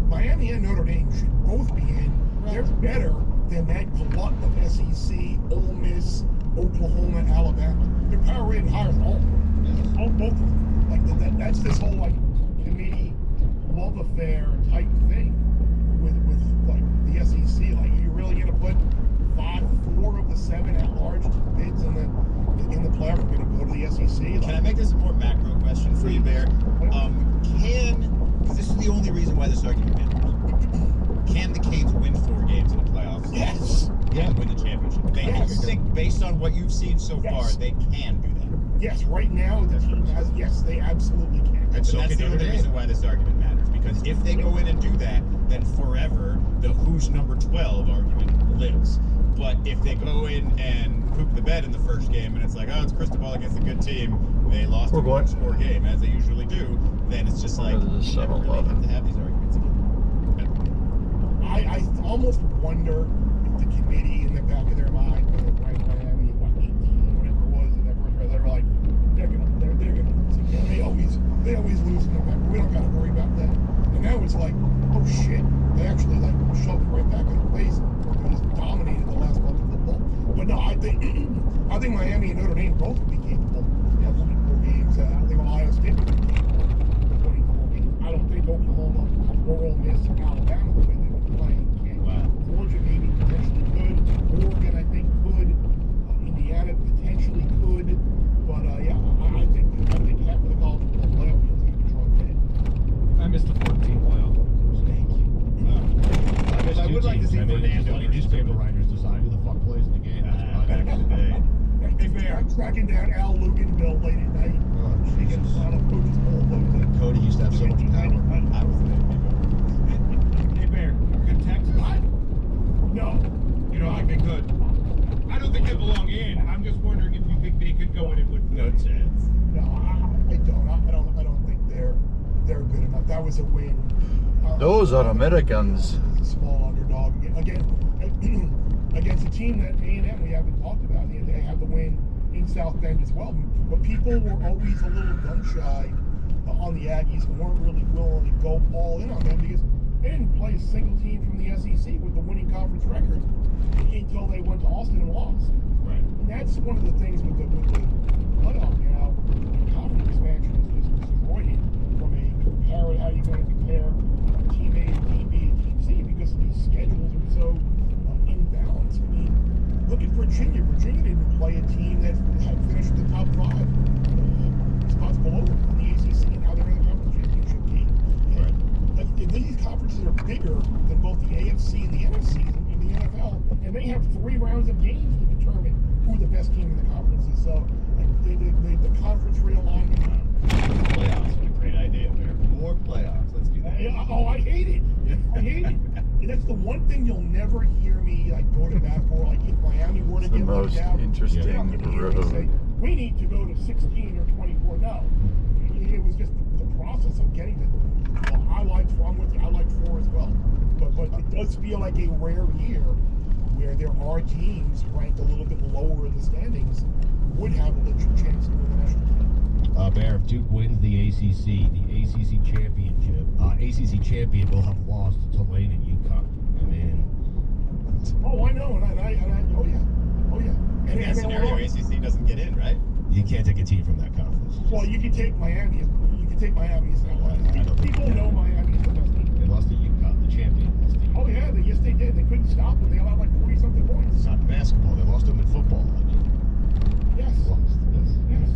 Miami and Notre Dame should both be in. They're better than that glut of SEC, Ole Miss, Oklahoma, Alabama. They're power rated higher than all of them. Both of them. That's this whole committee love affair type thing with the SEC. You're really gonna put 4 of the 7 at-large bids in the playoff are gonna go to the SEC. Can I make this a more macro question for you, Bear? Because this is the only reason why this argument matters. Can the Canes win 4 games in the playoffs? Yes. And win the championship? You think, based on what you've seen so far, they can do that? Yes, right now the team has. Yes, they absolutely can. And so that's the only reason why this argument matters. Because if they go in and do that, then forever the who's number 12 argument lives. But if they go in and poop the bed in the first game, and it's it's Cristobal against a good team, they lost a 1-score game, as they usually do, then it's just you never really have to have these arguments again. I almost wonder if the committee in the back of their mind, when they ranked Miami at 18, whatever it was in that first round, they're gonna lose again. They always lose in November. We don't gotta worry about that. And now it's oh shit, they actually shoved it right back in the face and just dominated the last month of football. But no, I think Miami and Notre Dame both would be capable of winning 4 games. I don't think Ohio State would be capable of winning 4 games. I don't think Oklahoma or Ole Miss or Alabama the way they were playing can. Georgia maybe potentially could. Oregon I think could. Indiana potentially could. But I think half of the college football playoff is going to be Trump Pitt. I missed the 14 playoff. Thank you. I would like to see Fernando. Newspaper writers decide who the fuck plays in the game. Back in the day. Tracking down Al Luganville late at night. He gets a lot of coaches all Cody used to have so much power. I was there. Hey Bear, could Texas? No. You don't think they could? I don't think they belong in. I'm just wondering if you think they could go in and win. No chance. No, I don't. I don't think they're good enough. That was a win. Those are Americans. Small underdog against a team that A&M we haven't talked about. They have the win in South Bend as well. But people were always a little gun shy on the Aggies and weren't really willing to go all in on them because they didn't play a single team from the SEC with the winning conference record until they went to Austin and lost. Right. And that's one of the things with the playoff now. Conference expansion is just destroyed it from how are you going to compare Team A to Team B and Team C because these schedules are so imbalanced. I mean, look at Virginia. Virginia didn't play a team that had finished in the top 5 spots below them in the ACC, and now they're in the conference championship game. And these conferences are bigger than both the AFC and the NFC in the NFL, and they have 3 rounds of games to determine who the best team in the conference is. So That's the one thing you'll never hear me like go to bat for. Like if Miami were to It's the get most left out, interesting you're not gonna hear me road. say, we need to go to 16 or 24. No, it was just the process of getting it. Well, I liked 4 as well, but it does feel like a rare year where there are teams ranked a little bit lower in the standings would have a legit chance to win the national title. Bear, if Duke wins the ACC championship, ACC champion will have lost to Tulane and UConn. I mean, oh, I know, and I oh yeah. In that scenario, ACC doesn't get in, right? You can't take a team from that conference. Well, you can take Miami. You can take Miami as people know Miami is the best team. They lost to UConn, the champion. Oh yeah, yes they did. They couldn't stop them. They allowed like 40-something points. Not in basketball. They lost them in football. I mean, yes. Lost. Yes.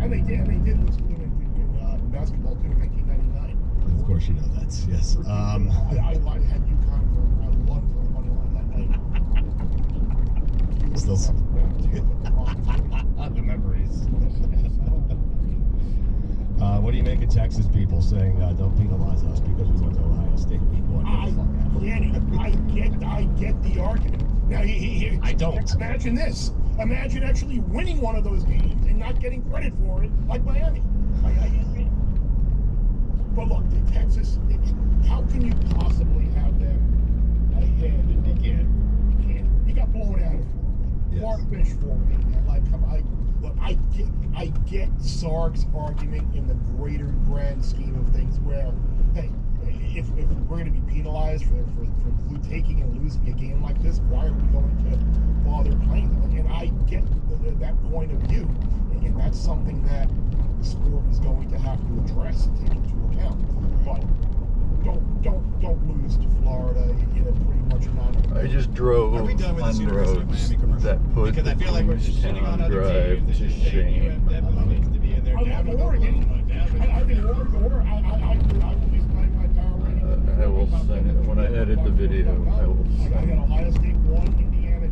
And they did lose to them in basketball too in 1999. Of course, you know that. Yes. I had UConn for I loved for the money line that night. Still. The memories. What do you make of Texas people saying don't penalize us because we went to Ohio State week 1? I get the argument. Now, I don't. Imagine this. Imagine actually winning one of those games and not getting credit for it, like Miami. But look, Texas, how can you possibly have them ahead? You can't. You got blown out of Florida. Yes. Fish for me. Look, I get Sark's argument in the greater grand scheme of things where, hey, if we're going to be penalized for taking and losing a game like this, why are we going to bother playing them? And I get that point of view, and that's something that the sport is going to have to address and take into account. But don't lose to Florida in a pretty much non. I just drove on roads that put because I feel like we're just shitting on other Drive teams. to shame. That needs to be in there. I think Oregon. I released my power rating. I will send it when I edit the video. I will I send got Ohio State 1, Indiana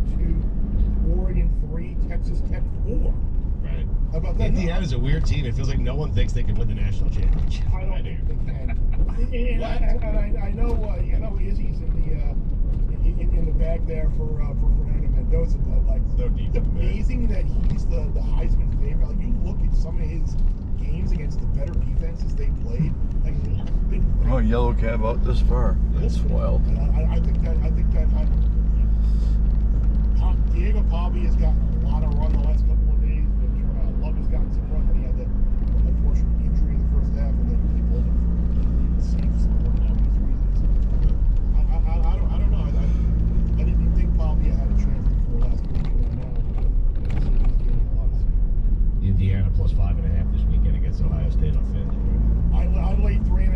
2, Oregon 3, Texas Tech 4. Right. How about that? Indiana's a weird team. It feels like no one thinks they can win the national championship. I don't think they can. And I know Izzy's in the bag there for Fernando Mendoza, but like so deep it's amazing that he's the Heisman favorite. Like, you look at some of his games against the better defenses they played. Like, Oh, yellow cab out this far. That's wild. I think that Diego Pavia has gotten a lot of run the last couple of days. But Love has gotten some run, but he had that unfortunate injury in the first half, and then they pulled him for safe support and all these reasons. I don't know. I didn't think Pavia had a chance before last week, and now he's gaining a lot of speed. Indiana plus 5.5 this weekend against Ohio State on FanDuel. I laid 3.5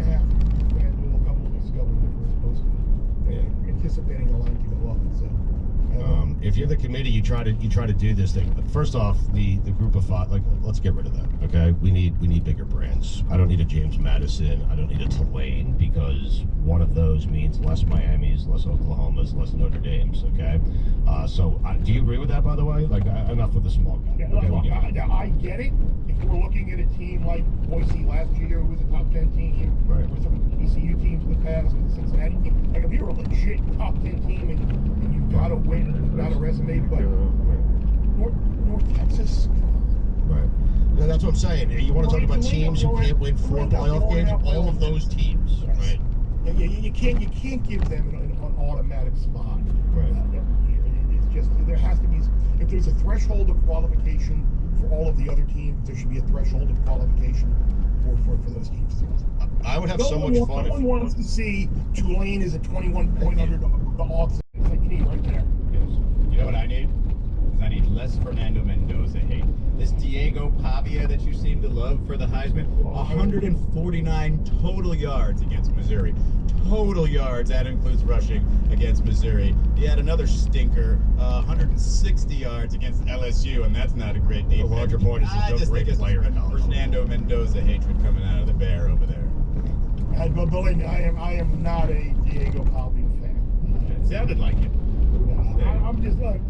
FanDuel a couple of weeks ago when they were supposed to. Anticipating the line to go up, so. If you're the committee, you try to do this thing. But first off, the group of five, like, let's get rid of that. Okay, we need bigger brands. I don't need a James Madison. I don't need a Tulane, because one of those means less Miamis, less Oklahomas, less Notre Dames. Okay, so do you agree with that? By the way, like, enough with the small guy. Yeah, Okay, I get it. If we're looking at a team like Boise last year, who was a top 10 team, right, or some of the ECU teams in the past, and the Cincinnati team, like if you're a legit top 10 team and you've got to win, you've got a resume, but North Texas, right. Yeah, that's what I'm saying. You want to talk about teams who can't win 4 playoff games? All of those teams, right? Yeah, you can't give them an automatic spot. Right. It's just there has to be, if there's a threshold of qualification for all of the other teams, there should be a threshold of qualification for those teams too. I would have so much fun. No one wants to see Tulane is a 21-point under the Oxen. It's like you need right there. Yes. You know what I need? I need less Fernando Mendoza hate. This Diego Pavia that you seem to love for the Heisman, 149 total yards against Missouri. Total yards, that includes rushing against Missouri. He had another stinker, 160 yards against LSU, and that's not a great defense. The larger point is he's no great player in college. Fernando Mendoza hatred coming out of the bear over there. But believe me, I am not a Diego Pavia fan. It sounded like it. I'm just like,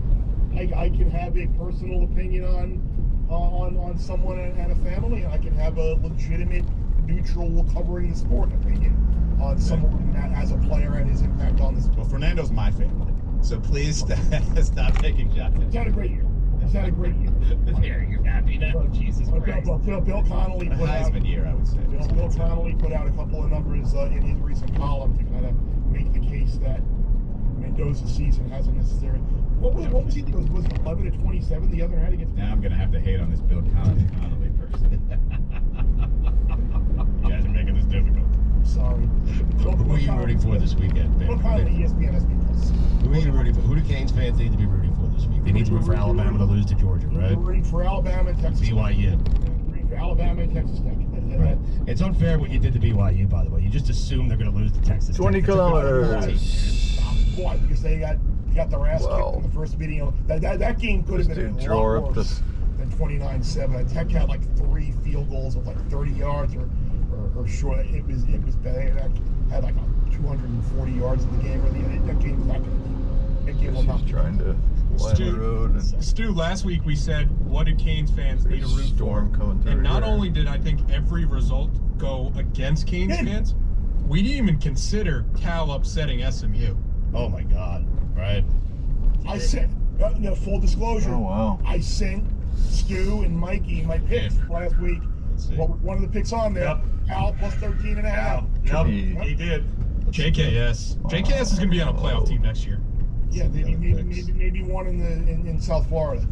I can have a personal opinion on someone and a family, and I can have a legitimate, neutral, covering the sport opinion. someone that as a player and his impact on this. Well, Fernando's my family, so please stop taking shots. He's had a great year. There, you're happy now. Jesus Christ. Bill Connolly put out Heisman year, I would say. Bill Connolly put out a couple of numbers in his recent column to kind of make the case that Mendoza's season hasn't necessarily. What was he? Was it 11 to 27 the other night against? Now I'm gonna have to hate on this Bill Connolly person. You guys are making this difficult. Sorry. Who are you rooting for this weekend, Ben? Bill Connolly, ESPN, SB+. Who are you rooting for? Who do Canes fans need to be rooting for this week? They need to root for Alabama to lose to Georgia, right? We're rooting for Alabama and Texas. BYU. We're rooting for Alabama and Texas Tech. Right. It's unfair what you did to BYU, by the way. You just assume they're going to lose to Texas Tech. 20 kilometers. Why? Because they got their ass kicked in the first meeting. That game could have been a lot worse than 29-7. Tech had like 3 field goals of like 30 yards or short. It was bad. That had like 240 yards in the game. That game was not going to be. That game will not be trying to line the road. And Stu, last week we said, what do Canes fans need to root for? Coming through and not here. only did I think every result go against Canes fans, we didn't even consider Cal upsetting SMU. Oh my God! Right? I sent. Full disclosure. Oh wow! I sent Stu and Mikey my picks last week. What was one of the picks on there? Yep. Al plus 13.5. Yep, he did. JKS. JKS is going to be on a playoff team next year. Yeah, maybe one in South Florida.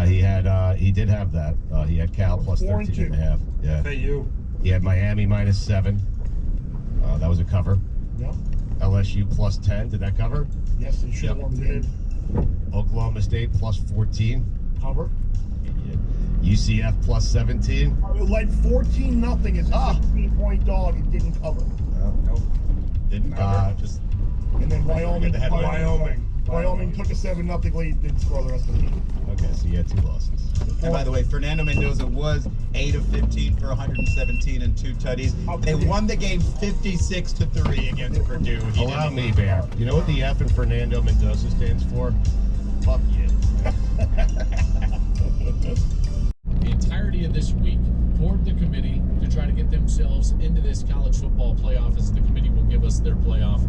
He did have that. He had Cal plus 13.5. Yeah. FAU. He had Miami minus 7. That was a cover. Yep. LSU plus 10. Did that cover? Yes, they should have won the game. Oklahoma State plus 14. Cover. UCF plus 17. It led 14-0 as a 16-point dog. It didn't cover. Nope. Didn't cover. And then Wyoming took a 7-0 lead. Didn't score the rest of the game. Okay, so you had 2 losses. And by the way, Fernando Mendoza was 8 of 15 for 117 and 2 tutties. They won the game 56-3 against Purdue. Allow me, Bear. You know what the F in Fernando Mendoza stands for? Fuck you. The entirety of this week toward the committee to try to get themselves into this college football playoff, as the committee will give us their playoff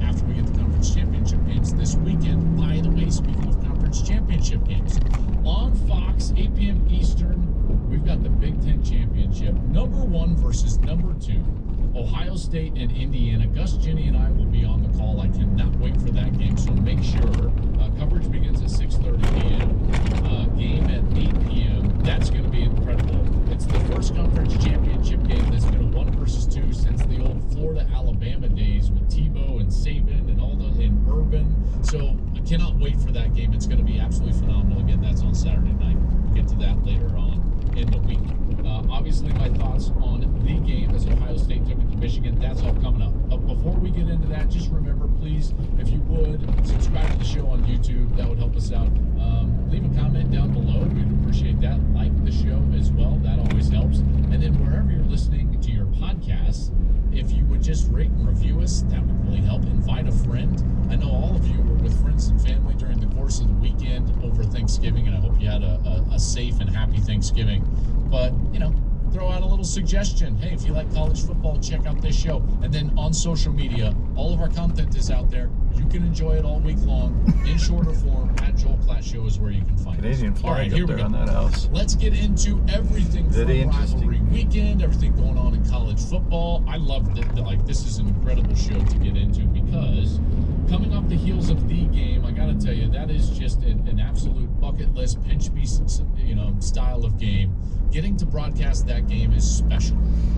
after we get the conference championship games this weekend. By the way, speaking of conference championship games, on Fox, 8 p.m. Eastern, we've got the Big Ten Championship, number 1 versus number 2, Ohio State and Indiana. Gus, Jenny, and I will be on the call. I cannot wait for that game, so make sure coverage begins at 6:30 p.m. Game at 8 p.m. That's going to be incredible. It's the first conference championship game that's been a 1 versus 2 since the old Florida-Alabama days with Tebow and Saban and Urban. So I cannot wait for that game. It's going to be absolutely phenomenal. Again, that's on Saturday night. We'll get to that later on in the week. Obviously, my thoughts on the game as Ohio State took it to Michigan, that's all coming up. But before we get into that, just remember, please, if you would, subscribe to the show on YouTube. That would help us out. Leave a comment down below. We'd appreciate that. Like the show as well. That always helps. And then wherever you're listening to your podcasts, if you would just rate and review us, that would really help. Invite a friend. I know all of you were with friends and family during the course of the weekend over Thanksgiving, and I hope you had a safe and happy Thanksgiving. But, throw out a little suggestion. Hey, if you like college football, check out this show. And then on social media, all of our content is out there. You can enjoy it all week long in shorter form. At Joel Klatt Show is where you can find Canadian us. flag All right, up here we there go. on that house. Let's get into everything from rivalry weekend, everything going on in college football. I loved it. This is an incredible show to get into because coming off the heels of the game, I got to tell you, that is just an absolute bucket list, pinch me, style of game. Getting to broadcast that game is special.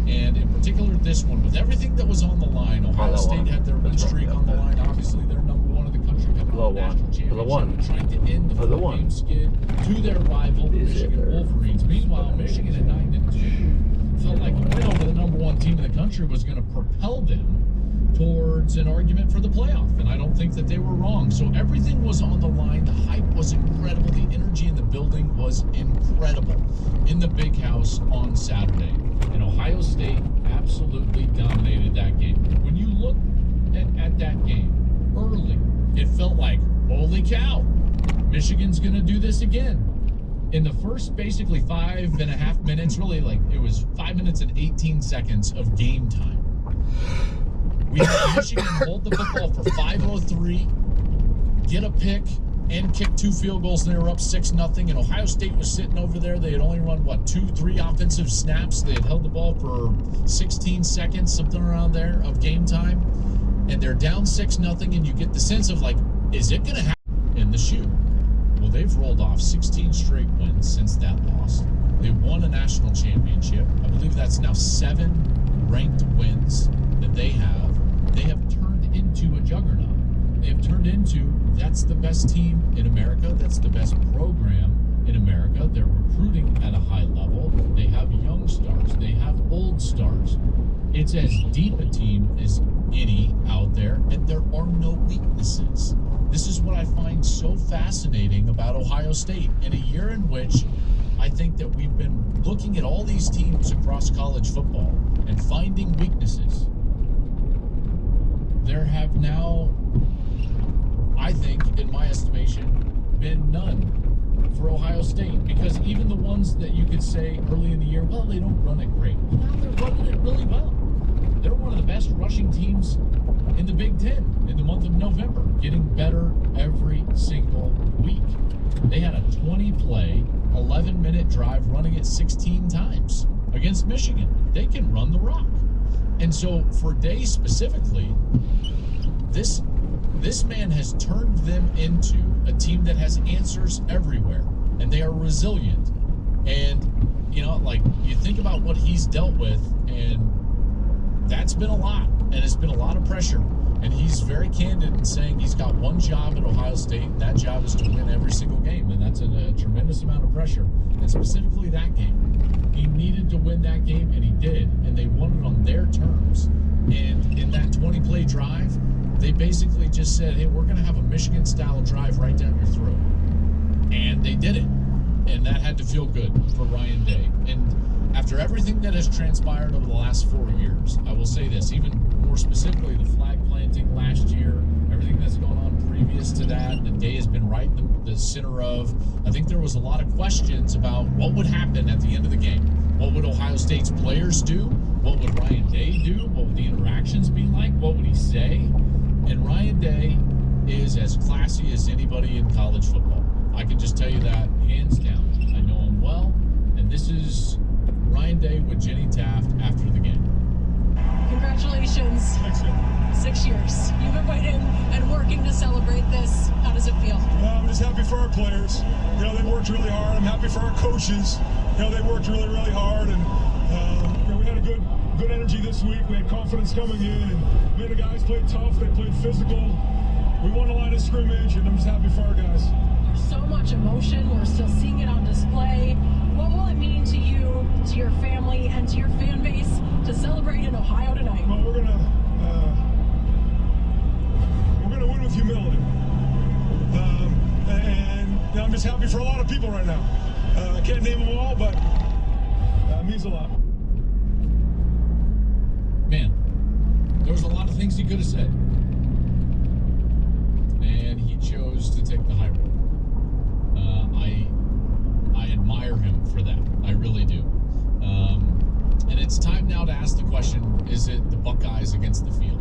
And in particular, this one, with everything that was on the line, Ohio State had their win streak on the line. Obviously, they're number 1 in the country coming off the national championship, trying to end the 4-game skid to their rival, the Michigan Wolverines. Meanwhile, Michigan at 9-2 felt like a win over the number 1 team in the country was going to propel them towards an argument for the playoff, and I don't think that they were wrong. So everything was on the line. The hype was incredible. The energy in the building was incredible in the big house on Saturday. And Ohio State absolutely dominated that game. When you look at that game early, it felt like, holy cow, Michigan's going to do this again. In the first basically 5.5 minutes, really it was 5 minutes and 18 seconds of game time. We had Michigan hold the football for 5:03, get a pick, and kick 2 field goals, and they were up 6-0. And Ohio State was sitting over there. They had only run, 2-3 offensive snaps. They had held the ball for 16 seconds, something around there, of game time. And they're down 6-0, and you get the sense of, is it going to happen in the shoe? Well, they've rolled off 16 straight wins since that loss. They won a national championship. I believe that's now 7 ranked wins that they have. They have turned into a juggernaut. They have turned into, that's the best team in America. That's the best program in America. They're recruiting at a high level. They have young stars. They have old stars. It's as deep a team as any out there, and there are no weaknesses. This is what I find so fascinating about Ohio State. In a year in which I think that we've been looking at all these teams across college football and finding weaknesses, there have now, I think, in my estimation, been none for Ohio State. Because even the ones that you could say early in the year, well, they don't run it great. Well, now they're running it really well. They're one of the best rushing teams in the Big Ten in the month of November, getting better every single week. They had a 20-play, 11-minute drive running it 16 times against Michigan. They can run the rock. And so for Day specifically, this man has turned them into a team that has answers everywhere, and they are resilient. And, you think about what he's dealt with, and that's been a lot, and it's been a lot of pressure. And he's very candid in saying he's got one job at Ohio State, and that job is to win every single game, and that's a tremendous amount of pressure. And specifically that game. He needed to win that game, and he did, and they won it on their terms. And in that 20-play drive, they basically just said, hey, we're going to have a Michigan-style drive right down your throat. And they did it. And that had to feel good for Ryan Day. And after everything that has transpired over the last 4 years, I will say this, even more specifically, the flag planting last year, everything that's gone on previous to that, the Day has been right in the center of. I think there was a lot of questions about what would happen at the end of the game. What would Ohio State's players do? What would Ryan Day do? What would the interactions be like? What would he say? And Ryan Day is as classy as anybody in college football. I can just tell you that hands down. I know him well, and this is Ryan Day with Jenny Taft after the game. Congratulations. 6 years. You've been waiting and working to celebrate this. How does it feel? I'm just happy for our players. They worked really hard. I'm happy for our coaches. They worked really, really hard, and we had a good energy this week. We had confidence coming in, and the guys played tough. They played physical. We won the line of scrimmage, and I'm just happy for our guys. There's so much emotion. We're still seeing it on display. What will it mean to you, to your family, and to your fan base to celebrate in Ohio tonight? Well, we're gonna win with humility, and I'm just happy for a lot of people right now. I can't name them all, but it means a lot. Man, there was a lot of things he could have said, and he chose to take the high road. I admire him for that. I really do. And it's time now to ask the question, is it the Buckeyes against the field?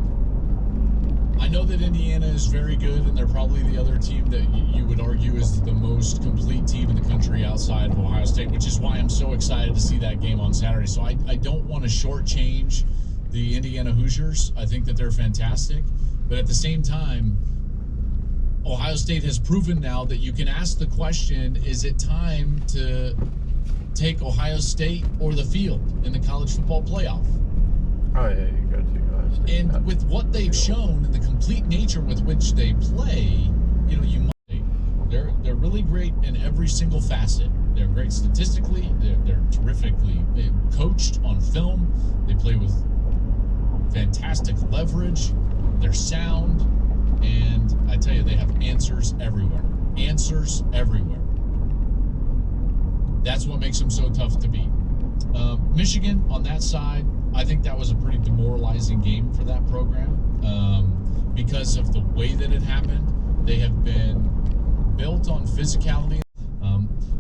I know that Indiana is very good, and they're probably the other team that you would argue is the most complete team in the country outside of Ohio State, which is why I'm so excited to see that game on Saturday. So I don't want to shortchange the Indiana Hoosiers. I think that they're fantastic. But at the same time, Ohio State has proven now that you can ask the question, is it time to take Ohio State or the field in the college football playoff? Oh, yeah, you got to Ohio State. And with what they've shown and the complete nature with which they play, you might. They're really great in every single facet. They're great statistically. They're terrifically coached on film. They play with fantastic leverage. They're sound. And I tell you, they have answers everywhere. Answers everywhere. That's what makes them so tough to beat. Michigan, on that side, I think that was a pretty demoralizing game for that program because of the way that it happened. They have been built on physicality.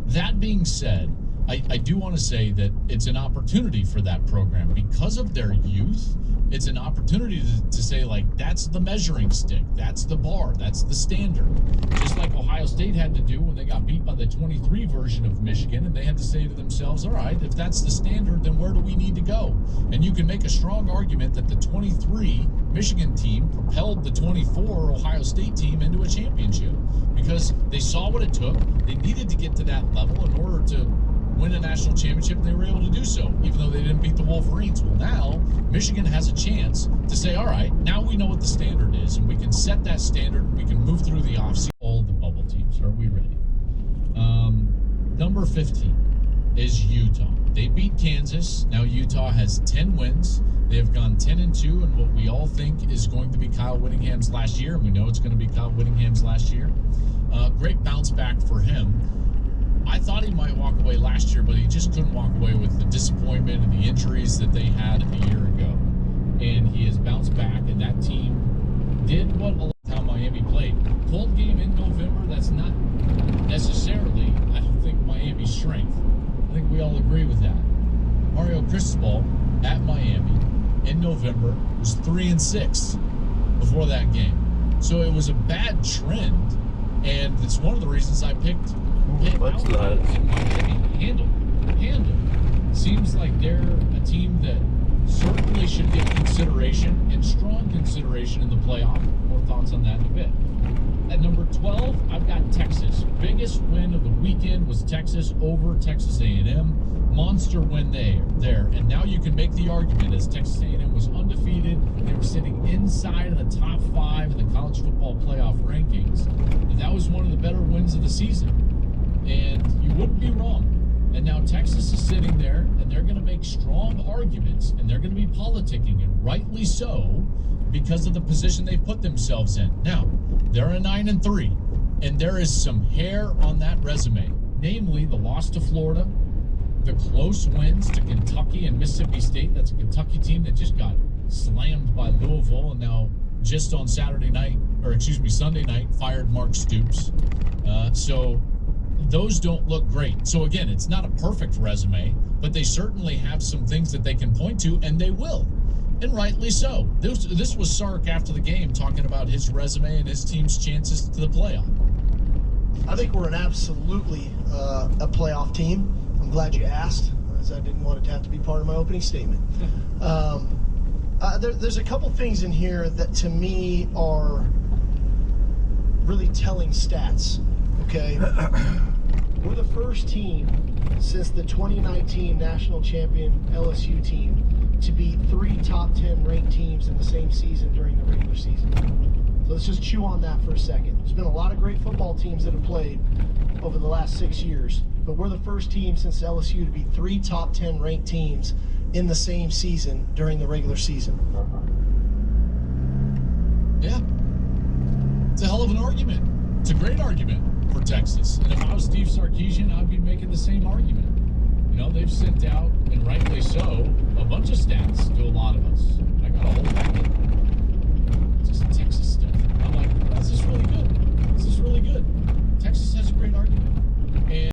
That being said, I do want to say that it's an opportunity for that program because of their youth. It's an opportunity to say, like, that's the measuring stick, that's the bar, that's the standard. Just like Ohio State had to do when they got beat by the 23 version of Michigan, and they had to say to themselves, all right, if that's the standard, then where do we need to go? And you can make a strong argument that the 23 Michigan team propelled the 24 Ohio State team into a championship because they saw what it took. They needed to get to that level in order to win a national championship, and they were able to do so, even though they didn't beat the Wolverines. Well, now Michigan has a chance to say, all right, now we know what the standard is, and we can set that standard, and we can move through the offseason. All the bubble teams. Are we ready? Number 15 is Utah. They beat Kansas. Now Utah has 10 wins. They have gone 10-2 in what we all think is going to be Kyle Whittingham's last year, and we know it's going to be Kyle Whittingham's last year. Great bounce back for him. I thought he might walk away last year, but he just couldn't walk away with the disappointment and the injuries that they had a year ago. And he has bounced back, and that team did what a lot of how Miami played. Cold game in November, that's not necessarily, I don't think, Miami's strength. I think we all agree with that. Mario Cristobal at Miami in November was 3-6 before that game. So it was a bad trend, and it's one of the reasons I picked What's that? Handle. Seems like they're a team that certainly should get consideration and strong consideration in the playoff. More thoughts on that in a bit. At number 12, I've got Texas. Biggest win of the weekend was Texas over Texas A&M. Monster win there. And now you can make the argument, as Texas A&M was undefeated, they were sitting inside of the top 5 in the college football playoff rankings, that was one of the better wins of the season. And you wouldn't be wrong. And now Texas is sitting there, and they're going to make strong arguments, and they're going to be politicking, and rightly so, because of the position they put themselves in. Now, they're a 9-3, and there is some hair on that resume, namely the loss to Florida, the close wins to Kentucky and Mississippi State. That's a Kentucky team that just got slammed by Louisville, and now just on Sunday night, fired Mark Stoops. So those don't look great. So again, it's not a perfect resume, but they certainly have some things that they can point to, and they will. And rightly so. This was Sark after the game talking about his resume and his team's chances to the playoff. I think we're absolutely a playoff team. I'm glad you asked, as I didn't want it to have to be part of my opening statement. There's a couple things in here that to me are really telling stats, okay? We're the first team since the 2019 national champion LSU team to beat 3 top 10 ranked teams in the same season during the regular season. So let's just chew on that for a second. There's been a lot of great football teams that have played over the last 6 years, but we're the first team since LSU to beat 3 top 10 ranked teams in the same season during the regular season. Yeah. It's a hell of an argument. It's a great argument for Texas. And if I was Steve Sarkisian, I'd be making the same argument. You know, they've sent out, and rightly so, a bunch of stats to a lot of us. I got a whole packet. Just Texas stuff. I'm like, this is really good. This is really good. Texas has a great argument.